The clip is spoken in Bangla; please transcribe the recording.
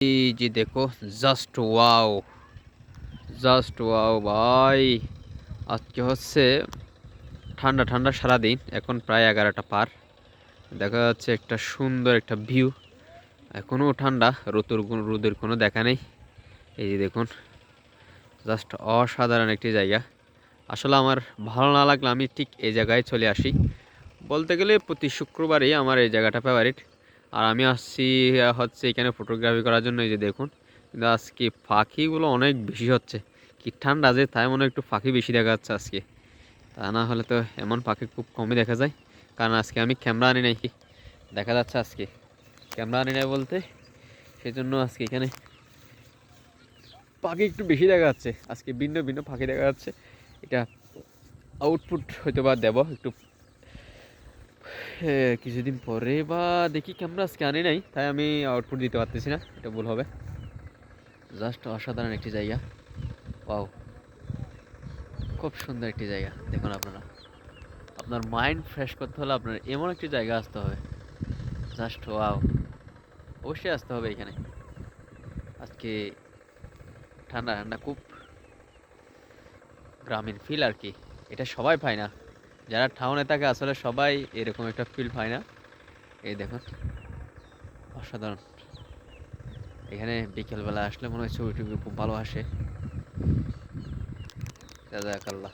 এই যে দেখো, জাস্ট ওয়াও, জাস্ট ওয়াও ভাই। আজকে হচ্ছে ঠান্ডা ঠান্ডা সারাদিন, এখন প্রায় 11টা পার। দেখা যাচ্ছে একটা সুন্দর একটা ভিউ। এখনও ঠান্ডা, রোদের কোনো দেখা নেই। এই যে দেখুন, জাস্ট অসাধারণ একটি জায়গা। আসলে আমার ভালো না লাগলে আমি ঠিক এই জায়গায় চলে আসি। বলতে গেলে প্রতি শুক্রবারই আমার এই জায়গাটা ফেভারিট। আর আমি আসছি হচ্ছে এখানে ফটোগ্রাফি করার জন্য। এই যে দেখুন, কিন্তু আজকে পাখিগুলো অনেক বেশি হচ্ছে। কি ঠান্ডা যে, তাই মনে হয় একটু পাখি বেশি দেখা যাচ্ছে আজকে। তা না হলে তো এমন পাখি খুব কমই দেখা যায়। কারণ আজকে আমি ক্যামেরা আনি নাই, দেখা যাচ্ছে আজকে ক্যামেরা আনি নাই বলতে সেই জন্য আজকে এখানে পাখি একটু বেশি দেখা যাচ্ছে। আজকে ভিন্ন ভিন্ন পাখি দেখা যাচ্ছে। এটা আউটপুট হয়তো বা দেব একটু কিছুদিন পরে, বা দেখি ক্যামেরা আজকে আনি নাই তাই আমি আউটপুট দিতে পারতেছি না, এটা ভুল হবে। জাস্ট অসাধারণ একটি জায়গা। ওয়াও, খুব সুন্দর একটি জায়গা। দেখুন আপনারা, আপনার মাইন্ড ফ্রেশ করতে হলে আপনার এমন একটি জায়গা আসতে হবে। জাস্ট ওয়াও, অবশ্যই আসতে হবে এখানে। আজকে ঠান্ডা ঠান্ডা খুব গ্রামীণ ফিল আর কি। এটা সবাই পায় না, যারা টাউনে থাকে আসলে সবাই এরকম একটা ফিল পায় না। এই দেখুন, অসাধারণ। এখানে বিকেলবেলা আসলে মনে হয় ছবি টবি খুব ভালো আসে। জাযাকাল্লাহ।